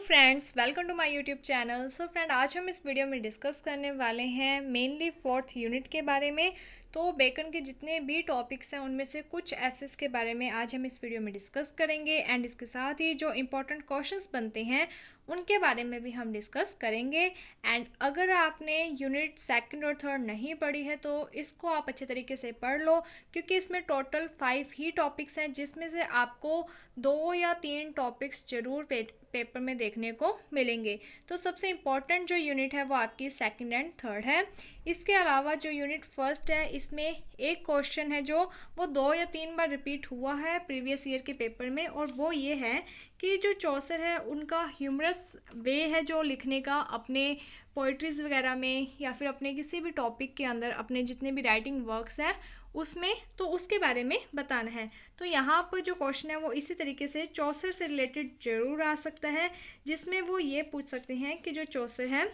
Friends, welcome to my YouTube channel. Friend, आज हम इस वीडियो में डिस्कस करने वाले हैं मेनली फोर्थ यूनिट के बारे में। तो बेकन के जितने भी टॉपिक्स हैं उनमें से कुछ एसेस के बारे में आज हम इस वीडियो में डिस्कस करेंगे एंड इसके साथ ही जो इम्पोर्टेंट क्वेश्चंस बनते हैं उनके बारे में भी हम डिस्कस करेंगे। एंड अगर आपने यूनिट सेकंड और थर्ड नहीं पढ़ी है तो इसको आप अच्छे तरीके से पढ़ लो, क्योंकि इसमें टोटल 5 ही टॉपिक्स हैं, जिसमें से आपको 2 या 3 टॉपिक्स जरूर पेपर में देखने को मिलेंगे। तो सबसे इम्पॉर्टेंट जो यूनिट है वो आपकी सेकंड एंड थर्ड है। इसके अलावा जो यूनिट फर्स्ट है इसमें एक क्वेश्चन है जो वो 2 या 3 बार रिपीट हुआ है प्रीवियस ईयर के पेपर में, और वो ये है कि जो चौसर है उनका ह्यूमरस वे है जो लिखने का अपने पोइट्रीज़ वगैरह में या फिर अपने किसी भी टॉपिक के अंदर अपने जितने भी राइटिंग वर्क्स हैं उसमें, तो उसके बारे में बताना है। तो यहाँ पर जो क्वेश्चन है वो इसी तरीके से चौसर से रिलेटेड ज़रूर आ सकता है, जिसमें वो ये पूछ सकते हैं कि जो चौसर है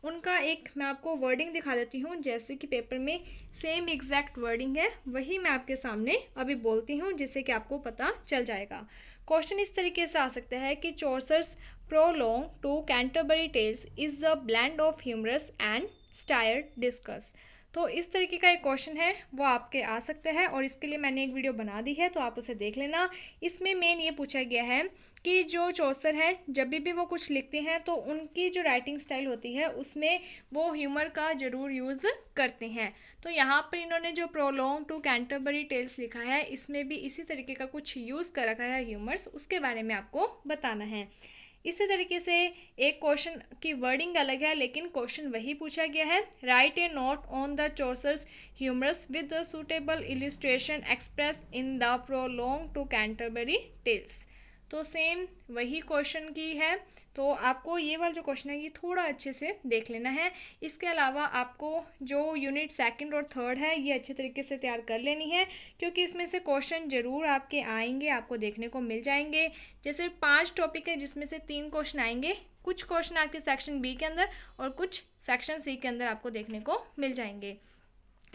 उनका एक, मैं आपको वर्डिंग दिखा देती हूँ, जैसे कि पेपर में सेम एग्जैक्ट वर्डिंग है वही मैं आपके सामने अभी बोलती हूँ, जिससे कि आपको पता चल जाएगा। क्वेश्चन इस तरीके से आ सकता है कि Chaucer's prologue to Canterbury tales is a blend of humorous and satired discuss. तो इस तरीके का एक क्वेश्चन है वो आपके आ सकता है, और इसके लिए मैंने एक वीडियो बना दी है तो आप उसे देख लेना। इसमें मेन ये पूछा गया है कि जो चौसर है जब भी वो कुछ लिखते हैं तो उनकी जो राइटिंग स्टाइल होती है उसमें वो ह्यूमर का ज़रूर यूज़ करते हैं। तो यहाँ पर इन्होंने जो प्रोलोंग टू कैंटरबरी टेल्स लिखा है इसमें भी इसी तरीके का कुछ यूज़ कर रखा है ह्यूमर्स, उसके बारे में आपको बताना है। इसी तरीके से एक क्वेश्चन की वर्डिंग अलग है लेकिन क्वेश्चन वही पूछा गया है। Write a note on the Chaucer's humorous with the suitable illustration express in the prologue to Canterbury Tales. तो सेम वही क्वेश्चन की है, तो आपको ये वाला जो क्वेश्चन है ये थोड़ा अच्छे से देख लेना है। इसके अलावा आपको जो यूनिट सेकंड और थर्ड है ये अच्छे तरीके से तैयार कर लेनी है, क्योंकि इसमें से क्वेश्चन ज़रूर आपके आएंगे, आपको देखने को मिल जाएंगे। जैसे 5 टॉपिक है जिसमें से 3 क्वेश्चन आएंगे, कुछ क्वेश्चन आपके सेक्शन बी के अंदर और कुछ सेक्शन सी के अंदर आपको देखने को मिल जाएंगे।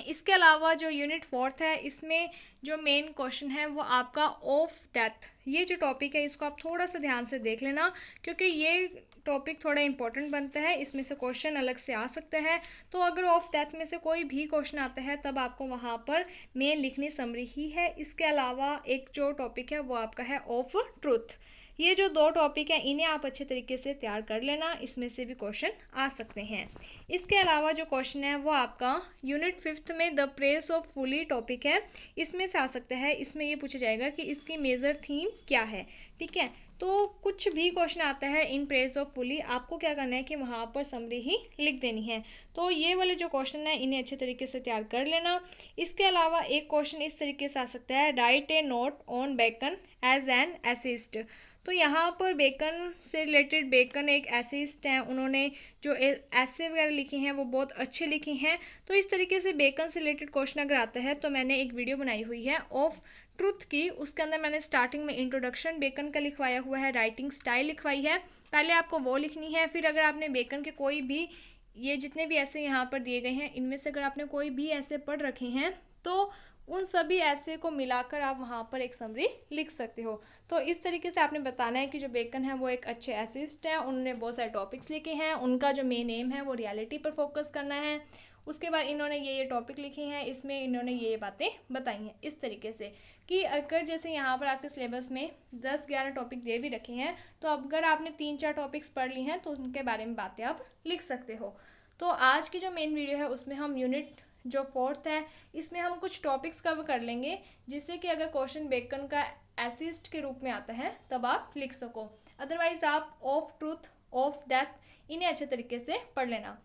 इसके अलावा जो यूनिट फोर्थ है इसमें जो मेन क्वेश्चन है वो आपका ऑफ डेथ, ये जो टॉपिक है इसको आप थोड़ा सा ध्यान से देख लेना, क्योंकि ये टॉपिक थोड़ा इंपॉर्टेंट बनता है, इसमें से क्वेश्चन अलग से आ सकता है। तो अगर ऑफ डेथ में से कोई भी क्वेश्चन आता है तब आपको वहाँ पर मेन लिखनी समरी ही है। इसके अलावा एक जो टॉपिक है वो आपका है ऑफ ट्रूथ। ये जो 2 टॉपिक हैं इन्हें आप अच्छे तरीके से तैयार कर लेना, इसमें से भी क्वेश्चन आ सकते हैं। इसके अलावा जो क्वेश्चन है वो आपका यूनिट 5th में the press of fully topic है, इसमें से आ सकता है। इसमें ये पूछा जाएगा कि इसकी मेजर थीम क्या है, ठीक है। तो कुछ भी क्वेश्चन आता है इन प्रेस ऑफ फुली, आपको क्या करना है कि वहाँ पर समरी ही लिख देनी है। तो ये वाले जो क्वेश्चन है इन्हें अच्छे तरीके से तैयार कर लेना। इसके अलावा एक क्वेश्चन इस तरीके से आ सकता है, write a note on Bacon as an essayist. तो यहाँ पर बेकन से रिलेटेड, बेकन एक एसेइस्ट हैं, उन्होंने जो ऐसे वगैरह लिखे हैं वो बहुत अच्छे लिखे हैं। तो इस तरीके से बेकन से रिलेटेड क्वेश्चन अगर आता है तो मैंने एक वीडियो बनाई हुई है ऑफ ट्रुथ की, उसके अंदर मैंने स्टार्टिंग में इंट्रोडक्शन बेकन का लिखवाया हुआ है, राइटिंग स्टाइल लिखवाई है, पहले आपको वो लिखनी है। फिर अगर आपने बेकन के कोई भी, ये जितने भी ऐसे यहाँ पर दिए गए हैं इनमें से अगर आपने कोई भी ऐसे पढ़ रखे हैं तो उन सभी ऐसे को मिलाकर आप वहाँ पर एक समरी लिख सकते हो। तो इस तरीके से आपने बताना है कि जो बेकन है वो एक अच्छे एसिस्ट हैं, उन्होंने बहुत सारे टॉपिक्स लिखे हैं, उनका जो मेन एम है वो रियलिटी पर फोकस करना है। उसके बाद इन्होंने ये टॉपिक लिखे हैं, इसमें इन्होंने ये बातें बताई हैं इस तरीके से कि अगर जैसे यहाँ पर आपके सिलेबस में 10-11 टॉपिक दे भी रखे हैं तो अगर आपने 3-4 टॉपिक्स पढ़ ली हैं तो उनके बारे में बातें आप लिख सकते हो। तो आज की जो मेन वीडियो है उसमें हम यूनिट जो फोर्थ है इसमें हम कुछ टॉपिक्स कवर कर लेंगे, जिससे कि अगर क्वेश्चन बेकन का एसिस्ट के रूप में आता है तब आप लिख सको। अदरवाइज आप ऑफ ट्रूथ, ऑफ डेथ इन्हें अच्छे तरीके से पढ़ लेना।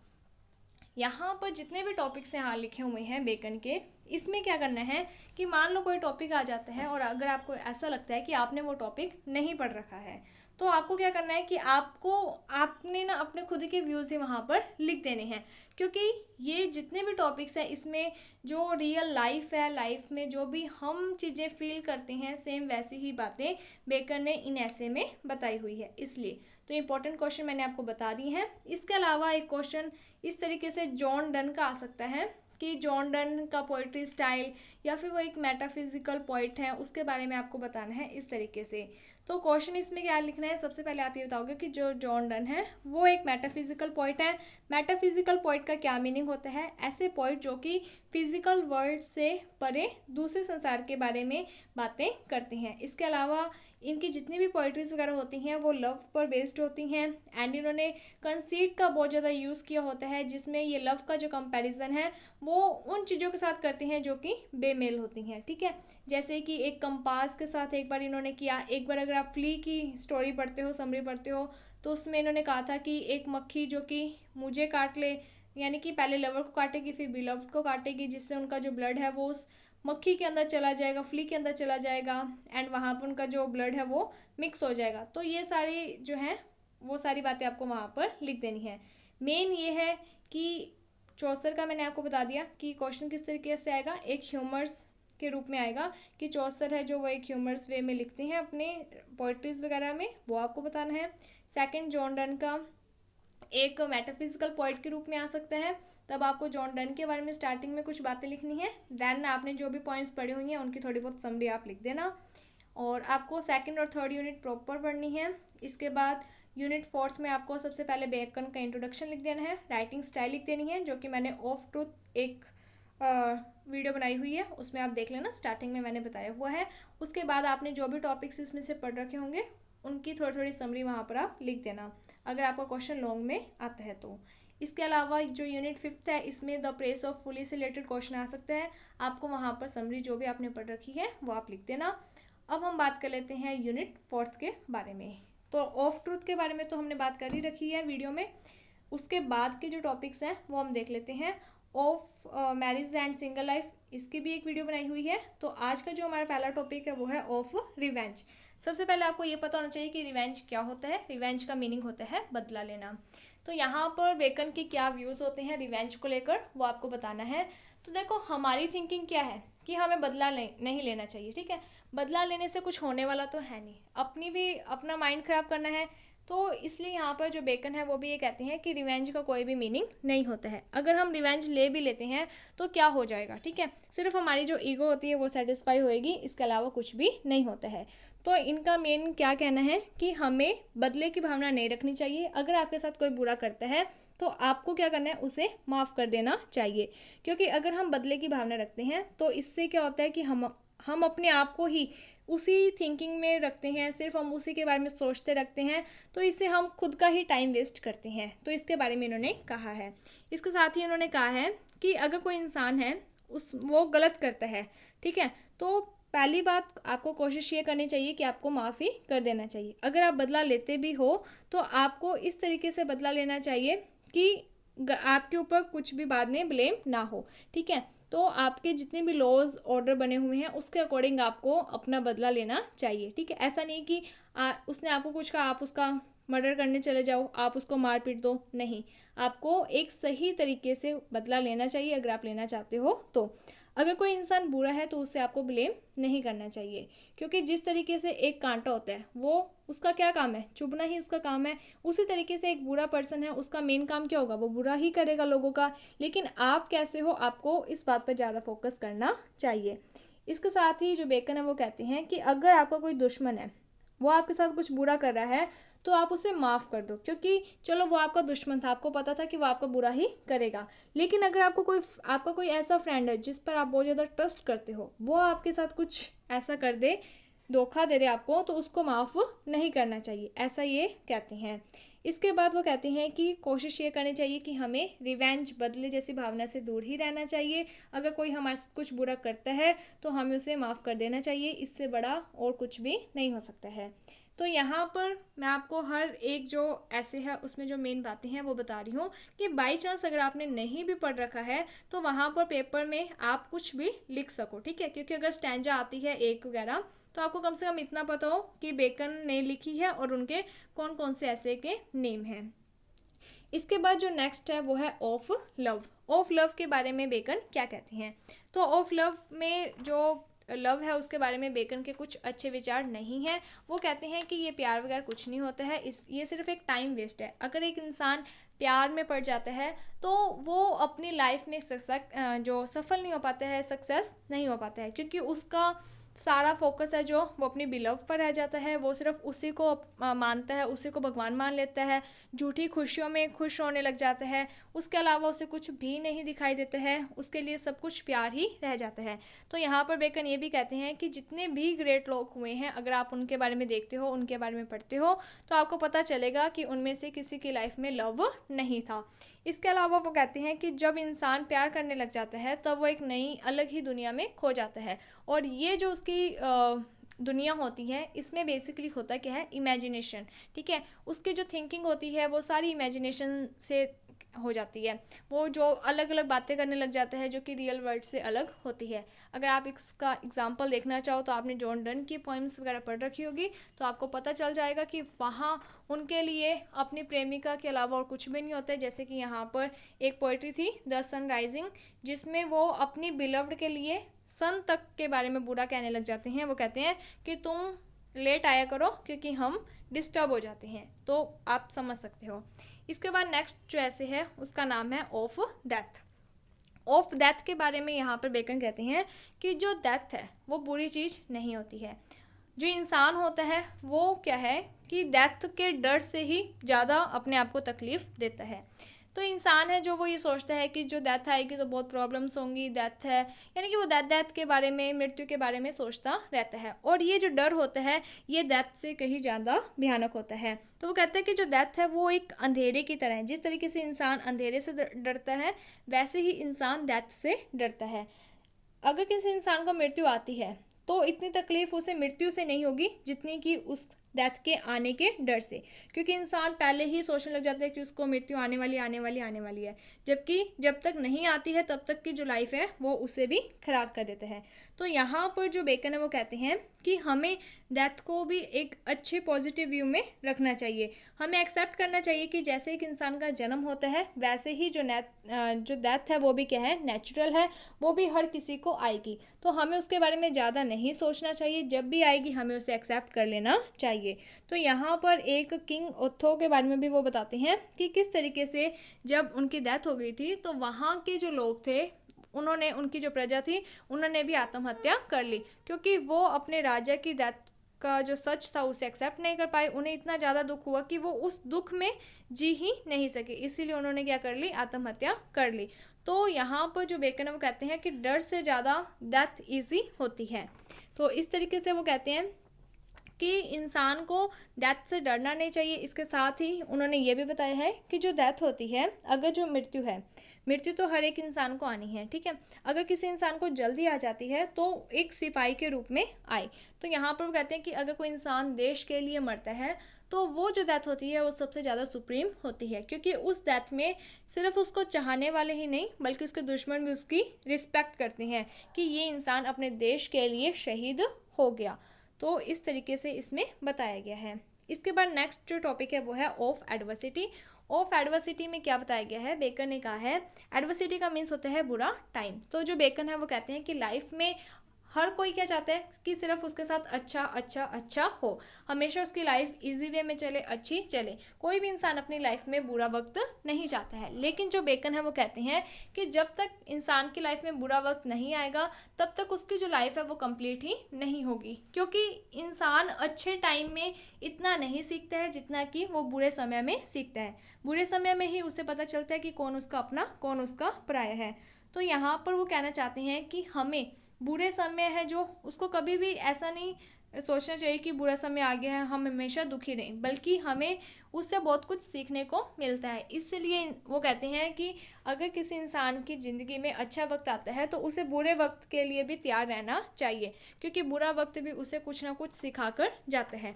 यहाँ पर जितने भी टॉपिक्स यहाँ लिखे हुए हैं बेकन के, इसमें क्या करना है कि मान लो कोई टॉपिक आ जाता है और अगर आपको ऐसा लगता है कि आपने वो टॉपिक नहीं पढ़ रखा है तो आपको क्या करना है कि आपने ना अपने खुद के व्यूज़ ही वहाँ पर लिख देने हैं, क्योंकि ये जितने भी टॉपिक्स हैं इसमें जो रियल लाइफ है, लाइफ में जो भी हम चीज़ें फील करते हैं सेम वैसी ही बातें बेकन ने इन ऐसे में बताई हुई है, इसलिए तो इंपॉर्टेंट क्वेश्चन मैंने आपको बता दिए हैं। इसके अलावा एक क्वेश्चन इस तरीके से जॉन डन का आ सकता है कि जॉन डन का पोइट्री स्टाइल या फिर वो एक मेटाफिजिकल पोइट है, उसके बारे में आपको बताना है इस तरीके से। तो क्वेश्चन इसमें क्या लिखना है, सबसे पहले आप ये बताओगे कि जो जॉन डन है वो एक मेटाफिजिकल पोइट है। मेटाफिजिकल पोइट का क्या मीनिंग होता है, ऐसे पोइट जो कि फिजिकल वर्ल्ड से परे दूसरे संसार के बारे में बातें करते हैं। इसके अलावा इनकी जितनी भी पोइट्रीज वगैरह होती हैं वो लव पर बेस्ड होती हैं, एंड इन्होंने कंसीट का बहुत ज़्यादा यूज़ किया होता है, जिसमें ये लव का जो कंपैरिजन है वो उन चीज़ों के साथ करते हैं जो कि बेमेल होती हैं, ठीक है। जैसे कि एक कंपास के साथ एक बार इन्होंने किया, एक बार अगर आप फ्ली की स्टोरी पढ़ते हो, समरी पढ़ते हो, तो उसमें इन्होंने कहा था कि एक मक्खी जो कि मुझे काट ले, यानी कि पहले लवर को काटेगी फिर बिलव्ड को काटेगी, जिससे उनका जो ब्लड है वो उस मक्खी के अंदर चला जाएगा, फ्ली के अंदर चला जाएगा, एंड वहाँ पर उनका जो ब्लड है वो मिक्स हो जाएगा। तो ये सारी जो है वो सारी बातें आपको वहाँ पर लिख देनी है। मेन ये है कि चौसर का मैंने आपको बता दिया कि क्वेश्चन किस तरीके से आएगा, एक ह्यूमर्स के रूप में आएगा कि चौसर है जो वो एक ह्यूमर्स वे में लिखते हैं अपने पोइट्रीज वगैरह में, वो आपको बताना है। सेकंड, जॉन डन का एक मेटाफिजिकल पॉइंट के रूप में आ सकता है, तब आपको जॉन डन के बारे में स्टार्टिंग में कुछ बातें लिखनी है, देन आपने जो भी पॉइंट्स पढ़े हुई हैं उनकी थोड़ी बहुत समरी आप लिख देना, और आपको सेकंड और थर्ड यूनिट प्रॉपर पढ़नी है। इसके बाद यूनिट फोर्थ में आपको सबसे पहले बेकन का इंट्रोडक्शन लिख देना है, राइटिंग स्टाइल लिख देनी है, जो कि मैंने ऑफ ट्रूथ एक वीडियो बनाई हुई है, उसमें आप देख लेना, स्टार्टिंग में मैंने बताया हुआ है। उसके बाद आपने जो भी टॉपिक्स इसमें से पढ़ रखे होंगे उनकी थोड़ी थोड़ी समरी वहाँ पर आप लिख देना, अगर आपका क्वेश्चन लॉन्ग में आता है तो। इसके अलावा जो यूनिट फिफ्थ है इसमें द प्रेस ऑफ फुली से रिलेटेड क्वेश्चन आ सकता है, आपको वहाँ पर समरी जो भी आपने पढ़ रखी है वो आप लिख देना। अब हम बात कर लेते हैं यूनिट फोर्थ के बारे में। तो ऑफ ट्रूथ के बारे में तो हमने बात कर ही रखी है वीडियो में, उसके बाद के जो टॉपिक्स हैं वो हम देख लेते हैं। Of marriage and single life, इसकी भी एक वीडियो बनाई हुई है। तो आज का जो हमारा पहला टॉपिक है वो है ऑफ रिवेंज। सबसे पहले आपको ये पता होना चाहिए कि रिवेंज क्या होता है। रिवेंज का मीनिंग होता है बदला लेना। तो यहाँ पर बेकन के क्या व्यूज़ होते हैं रिवेंज को लेकर वो आपको बताना है। तो देखो, हमारी थिंकिंग क्या है कि हमें बदला नहीं लेना चाहिए, ठीक है। बदला लेने से कुछ होने वाला तो है नहीं, अपनी भी अपना माइंड ख़राब करना है। तो इसलिए यहाँ पर जो बेकन है वो भी ये कहते हैं कि रिवेंज का कोई भी मीनिंग नहीं होता है। अगर हम रिवेंज ले भी लेते हैं तो क्या हो जाएगा, ठीक है, सिर्फ हमारी जो ईगो होती है वो सेटिस्फाई होएगी, इसके अलावा कुछ भी नहीं होता है। तो इनका मेन क्या कहना है कि हमें बदले की भावना नहीं रखनी चाहिए। अगर आपके साथ कोई बुरा करता है तो आपको क्या करना है, उसे माफ़ कर देना चाहिए, क्योंकि अगर हम बदले की भावना रखते हैं तो इससे क्या होता है कि हम अपने आप को ही उसी थिंकिंग में रखते हैं, सिर्फ हम उसी के बारे में सोचते रखते हैं, तो इससे हम खुद का ही टाइम वेस्ट करते हैं। तो इसके बारे में इन्होंने कहा है। इसके साथ ही इन्होंने कहा है कि अगर कोई इंसान है वो गलत करता है, ठीक है, तो पहली बात आपको कोशिश ये करनी चाहिए कि आपको माफ़ी कर देना चाहिए। अगर आप बदला लेते भी हो तो आपको इस तरीके से बदला लेना चाहिए कि आपके ऊपर कुछ भी बाद में ब्लेम ना हो, ठीक है। तो आपके जितने भी लॉज ऑर्डर बने हुए हैं उसके अकॉर्डिंग आपको अपना बदला लेना चाहिए, ठीक है। ऐसा नहीं कि उसने आपको कुछ कहा आप उसका मर्डर करने चले जाओ, आप उसको मार पीट दो, नहीं, आपको एक सही तरीके से बदला लेना चाहिए अगर आप लेना चाहते हो तो। अगर कोई इंसान बुरा है तो उससे आपको ब्लेम नहीं करना चाहिए, क्योंकि जिस तरीके से एक कांटा होता है वो उसका क्या काम है, चुभना ही उसका काम है। उसी तरीके से एक बुरा पर्सन है, उसका मेन काम क्या होगा, वो बुरा ही करेगा लोगों का। लेकिन आप कैसे हो, आपको इस बात पर ज़्यादा फोकस करना चाहिए। इसके साथ ही जो बेकन है वो कहते हैं कि अगर आपका कोई दुश्मन है, वो आपके साथ कुछ बुरा कर रहा है, तो आप उसे माफ़ कर दो, क्योंकि चलो वो आपका दुश्मन था, आपको पता था कि वो आपका बुरा ही करेगा। लेकिन अगर आपका कोई ऐसा फ्रेंड है जिस पर आप बहुत ज़्यादा ट्रस्ट करते हो, वो आपके साथ कुछ ऐसा कर दे, धोखा दे दे आपको, तो उसको माफ़ नहीं करना चाहिए, ऐसा ये कहते हैं। इसके बाद वो कहते हैं कि कोशिश ये करनी चाहिए कि हमें रिवेंज, बदले जैसी भावना से दूर ही रहना चाहिए। अगर कोई हमारे साथ कुछ बुरा करता है तो हमें उसे माफ़ कर देना चाहिए, इससे बड़ा और कुछ भी नहीं हो सकता है। तो यहाँ पर मैं आपको हर एक जो ऐसे है उसमें जो मेन बातें हैं वो बता रही हूँ कि बाई चांस अगर आपने नहीं भी पढ़ रखा है तो वहाँ पर पेपर में आप कुछ भी लिख सको, ठीक है। क्योंकि अगर स्टैंजा आती है एक वगैरह तो आपको कम से कम इतना पता हो कि बेकन ने लिखी है और उनके कौन कौन से ऐसे के नेम हैं। इसके बाद जो नेक्स्ट है वो है ऑफ लव। ऑफ लव के बारे में बेकन क्या कहते हैं। तो ऑफ लव में जो लव है उसके बारे में बेकन के कुछ अच्छे विचार नहीं हैं। वो कहते हैं कि ये प्यार वगैरह कुछ नहीं होता है, ये सिर्फ एक टाइम वेस्ट है। अगर एक इंसान प्यार में पड़ जाता है तो वो अपनी लाइफ में जो सफल नहीं हो पाता है, सक्सेस नहीं हो पाता है, क्योंकि उसका सारा फोकस है जो वो अपनी बिलव पर रह जाता है, वो सिर्फ उसी को मानता है, उसी को भगवान मान लेता है, झूठी खुशियों में खुश होने लग जाता है, उसके अलावा उसे कुछ भी नहीं दिखाई देता है, उसके लिए सब कुछ प्यार ही रह जाता है। तो यहाँ पर बेकन ये भी कहते हैं कि जितने भी ग्रेट लोग हुए हैं, अगर आप उनके बारे में देखते हो, उनके बारे में पढ़ते हो, तो आपको पता चलेगा कि उनमें से किसी की लाइफ में लव नहीं था। इसके अलावा वो कहते हैं कि जब इंसान प्यार करने लग जाता है तब वो एक नई अलग ही दुनिया में खो जाता है, और ये जो उसकी दुनिया होती है, इसमें बेसिकली होता क्या है, इमेजिनेशन। ठीक है, उसकी जो थिंकिंग होती है वो सारी इमेजिनेशन से हो जाती है, वो जो अलग अलग बातें करने लग जाता है जो कि रियल वर्ल्ड से अलग होती है। अगर आप इसका एग्जांपल देखना चाहो तो आपने जॉन डन की पोइम्स वगैरह पढ़ रखी होगी, तो आपको पता चल जाएगा कि वहाँ उनके लिए अपनी प्रेमिका के अलावा और कुछ भी नहीं होता है। जैसे कि यहाँ पर एक पोइट्री थी द सन राइजिंग, जिसमें वो अपनी बिलव्ड के लिए सन तक के बारे में बुरा कहने लग जाते हैं। वो कहते हैं कि तुम लेट आया करो क्योंकि हम डिस्टर्ब हो जाते हैं। तो आप समझ सकते हो। इसके बाद नेक्स्ट जो ऐसे है उसका नाम है ऑफ डेथ। ऑफ डेथ के बारे में यहाँ पर बेकन कहते हैं कि जो डेथ है वो बुरी चीज़ नहीं होती है। जो इंसान होता है वो क्या है कि डेथ के डर से ही ज़्यादा अपने आप को तकलीफ़ देता है। तो इंसान है जो वो ये सोचता है कि जो डेथ आएगी तो बहुत प्रॉब्लम्स होंगी, डेथ है, यानी कि वो डेथ के बारे में, मृत्यु के बारे में सोचता रहता है, और ये जो डर होता है ये डेथ से कहीं ज़्यादा भयानक होता है। तो वो कहते हैं कि जो डेथ है वो एक अंधेरे की तरह है। जिस तरीके से इंसान अंधेरे से डरता है वैसे ही इंसान डेथ से डरता है। अगर किसी इंसान को मृत्यु आती है तो इतनी तकलीफ उसे मृत्यु से नहीं होगी जितनी कि उस डेथ के आने के डर से, क्योंकि इंसान पहले ही सोचने लग जाता है कि उसको मृत्यु आने वाली है, जबकि जब तक नहीं आती है तब तक की जो लाइफ है वो उसे भी खराब कर देता है। तो यहाँ पर जो बेकन है वो कहते हैं कि हमें डेथ को भी एक अच्छे पॉजिटिव व्यू में रखना चाहिए। हमें एक्सेप्ट करना चाहिए कि जैसे एक इंसान का जन्म होता है वैसे ही जो डेथ है वो भी क्या है, नेचुरल है, वो भी हर किसी को आएगी। तो हमें उसके बारे में ज़्यादा नहीं सोचना चाहिए, जब भी आएगी हमें उसे एक्सेप्ट कर लेना चाहिए। तो यहाँ पर एक किंग ओथो के बारे में भी वो बताते हैं कि किस तरीके से जब उनकी डेथ हो गई थी तो वहाँ के जो लोग थे उन्होंने, उनकी जो प्रजा थी, उन्होंने भी आत्महत्या कर ली, क्योंकि वो अपने राजा की डेथ का जो सच था उसे एक्सेप्ट नहीं कर पाए। उन्हें इतना ज़्यादा दुख हुआ कि वो उस दुख में जी ही नहीं सके, इसीलिए उन्होंने क्या कर ली, आत्महत्या कर ली। तो यहाँ पर जो बेकन है वो कहते हैं कि डर से ज़्यादा डेथ ईजी होती है। तो इस तरीके से वो कहते हैं कि इंसान को डेथ से डरना नहीं चाहिए। इसके साथ ही उन्होंने ये भी बताया है कि जो डेथ होती है, अगर जो मृत्यु है, मृत्यु तो हर एक इंसान को आनी है, ठीक है, अगर किसी इंसान को जल्दी आ जाती है तो एक सिपाही के रूप में आए। तो यहाँ पर वो कहते हैं कि अगर कोई इंसान देश के लिए मरता है तो वो जो डेथ होती है वो सबसे ज़्यादा सुप्रीम होती है, क्योंकि उस डेथ में सिर्फ उसको चाहने वाले ही नहीं बल्कि उसके दुश्मन भी उसकी रिस्पेक्ट करते हैं कि ये इंसान अपने देश के लिए शहीद हो गया। तो इस तरीके से इसमें बताया गया है। इसके बाद नेक्स्ट जो टॉपिक है वो है ऑफ एडवर्सिटी। ऑफ एडवर्सिटी में क्या बताया गया है, बेकन ने कहा है एडवर्सिटी का मीन्स होता है बुरा टाइम। तो जो बेकन है वो कहते हैं कि लाइफ में हर कोई क्या चाहता है कि सिर्फ उसके साथ अच्छा अच्छा अच्छा हो, हमेशा उसकी लाइफ इजी वे में चले, अच्छी चले। कोई भी इंसान अपनी लाइफ में बुरा वक्त नहीं चाहता है, लेकिन जो बेकन है वो कहते हैं कि जब तक इंसान की लाइफ में बुरा वक्त नहीं आएगा तब तक उसकी जो लाइफ है वो कंप्लीट ही नहीं होगी, क्योंकि इंसान अच्छे टाइम में इतना नहीं सीखता है जितना कि वो बुरे समय में सीखता है। बुरे समय में ही उसे पता चलता है कि कौन उसका अपना कौन उसका पराया है। तो यहाँ पर वो कहना चाहते हैं कि हमें बुरे समय है जो उसको कभी भी ऐसा नहीं सोचना चाहिए कि बुरा समय आ गया है हम हमेशा दुखी रहें, बल्कि हमें उससे बहुत कुछ सीखने को मिलता है। इसलिए वो कहते हैं कि अगर किसी इंसान की ज़िंदगी में अच्छा वक्त आता है तो उसे बुरे वक्त के लिए भी तैयार रहना चाहिए, क्योंकि बुरा वक्त भी उसे कुछ ना कुछ सिखा कर जाता है।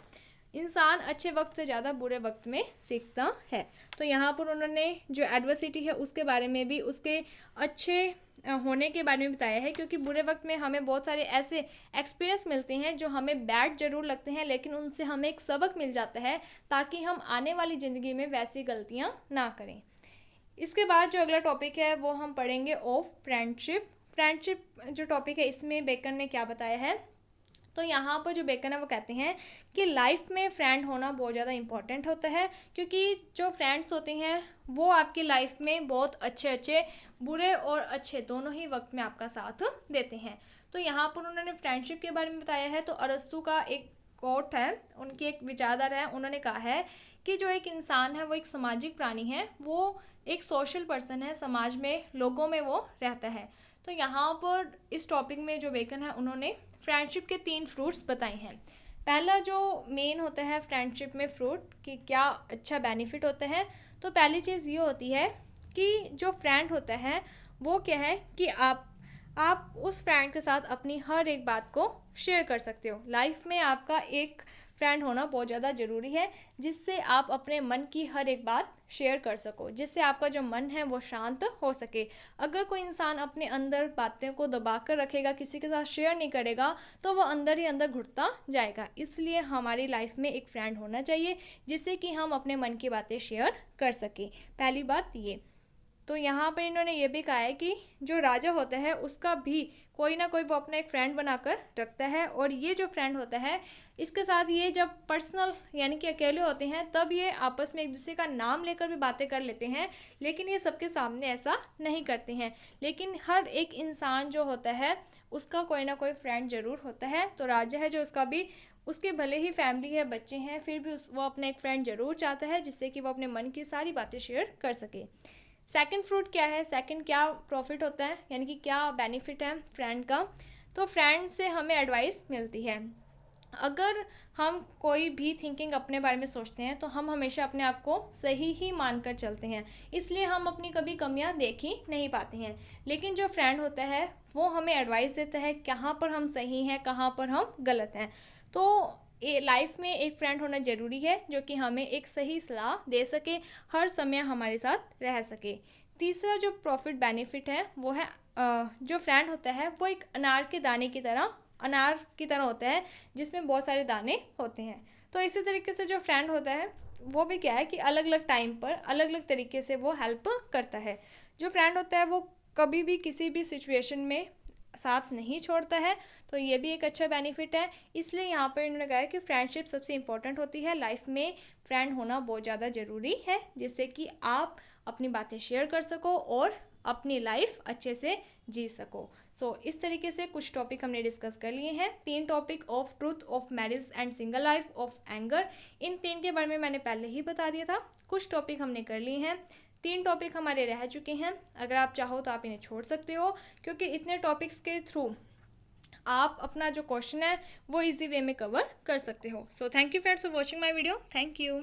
इंसान अच्छे वक्त से ज़्यादा बुरे वक्त में सीखता है। तो यहाँ पर उन्होंने जो एडवर्सिटी है उसके बारे में भी, उसके अच्छे होने के बारे में बताया है, क्योंकि बुरे वक्त में हमें बहुत सारे ऐसे एक्सपीरियंस मिलते हैं जो हमें बैड ज़रूर लगते हैं, लेकिन उनसे हमें एक सबक मिल जाता है ताकि हम आने वाली ज़िंदगी में वैसी गलतियाँ ना करें। इसके बाद जो अगला टॉपिक है वो हम पढ़ेंगे ऑफ फ्रेंडशिप। फ्रेंडशिप जो टॉपिक है इसमें बेकन ने क्या बताया है, तो यहाँ पर जो बेकन है वो कहते हैं कि लाइफ में फ्रेंड होना बहुत ज़्यादा इम्पॉर्टेंट होता है, क्योंकि जो फ्रेंड्स होते हैं वो आपकी लाइफ में बहुत अच्छे अच्छे बुरे और अच्छे दोनों ही वक्त में आपका साथ देते हैं। तो यहाँ पर उन्होंने फ्रेंडशिप के बारे में बताया है। तो अरस्तु का एक कोट है, उनकी एक विचारधारा है, उन्होंने कहा है कि जो एक इंसान है वो एक सामाजिक प्राणी है, वो एक सोशल पर्सन है, समाज में लोगों में वो रहता है। तो यहाँ पर इस टॉपिक में जो बेकन है उन्होंने फ्रेंडशिप के 3 फ्रूट्स बताए हैं। पहला जो मेन होता है फ्रेंडशिप में फ्रूट कि क्या अच्छा बेनिफिट होता है, तो पहली चीज़ ये होती है कि जो फ्रेंड होता है वो क्या है कि आप उस फ्रेंड के साथ अपनी हर एक बात को शेयर कर सकते हो। लाइफ में आपका एक फ्रेंड होना बहुत ज़्यादा ज़रूरी है, जिससे आप अपने मन की हर एक बात शेयर कर सको, जिससे आपका जो मन है वो शांत हो सके। अगर कोई इंसान अपने अंदर बातें को दबा कर रखेगा, किसी के साथ शेयर नहीं करेगा, तो वो अंदर ही अंदर घुटता जाएगा। इसलिए हमारी लाइफ में एक फ्रेंड होना चाहिए जिससे कि हम अपने मन की बातें शेयर कर सकें। पहली बात ये। तो यहाँ पर इन्होंने ये भी कहा है कि जो राजा होता है उसका भी कोई ना कोई वो अपना एक फ्रेंड बनाकर रखता है, और ये जो फ्रेंड होता है इसके साथ ये जब पर्सनल यानी कि अकेले होते हैं तब ये आपस में एक दूसरे का नाम लेकर भी बातें कर लेते हैं, लेकिन ये सबके सामने ऐसा नहीं करते हैं। लेकिन हर एक इंसान जो होता है उसका कोई ना कोई फ्रेंड ज़रूर होता है। तो राजा है जो उसका भी, उसके भले ही फैमिली है, बच्चे हैं, फिर भी वो अपना एक फ्रेंड ज़रूर चाहता है जिससे कि वो अपने मन की सारी बातें शेयर कर सके। सेकंड फ्रूट क्या है, सेकंड क्या प्रॉफिट होता है यानी कि क्या बेनिफिट है फ्रेंड का, तो फ्रेंड से हमें एडवाइस मिलती है। अगर हम कोई भी थिंकिंग अपने बारे में सोचते हैं तो हम हमेशा अपने आप को सही ही मानकर चलते हैं, इसलिए हम अपनी कभी कमियां देख ही नहीं पाते हैं। लेकिन जो फ्रेंड होता है वो हमें एडवाइस देता है कहाँ पर हम सही हैं, कहाँ पर हम गलत हैं। तो लाइफ में एक फ्रेंड होना ज़रूरी है जो कि हमें एक सही सलाह दे सके, हर समय हमारे साथ रह सके। तीसरा जो प्रॉफिट बेनिफिट है वो है जो फ्रेंड होता है वो एक अनार की तरह होता है जिसमें बहुत सारे दाने होते हैं। तो इसी तरीके से जो फ्रेंड होता है वो भी क्या है कि अलग अलग टाइम पर अलग अलग तरीके से वो हेल्प करता है। जो फ्रेंड होता है वो कभी भी किसी भी सिचुएशन में साथ नहीं छोड़ता है, तो ये भी एक अच्छा बेनिफिट है। इसलिए यहाँ पर इन्होंने कहा है कि फ्रेंडशिप सबसे इम्पोर्टेंट होती है, लाइफ में फ्रेंड होना बहुत ज़्यादा ज़रूरी है जिससे कि आप अपनी बातें शेयर कर सको और अपनी लाइफ अच्छे से जी सको। सो इस तरीके से कुछ टॉपिक हमने डिस्कस कर लिए हैं। 3 topic of truth of marriage and single life of anger, इन 3 के बारे में मैंने पहले ही बता दिया था। कुछ टॉपिक हमने कर लिए हैं, 3 टॉपिक हमारे रह चुके हैं। अगर आप चाहो तो आप इन्हें छोड़ सकते हो, क्योंकि इतने टॉपिक्स के थ्रू आप अपना जो क्वेश्चन है वो इजी वे में कवर कर सकते हो। So thank you friends for watching my video. Thank you.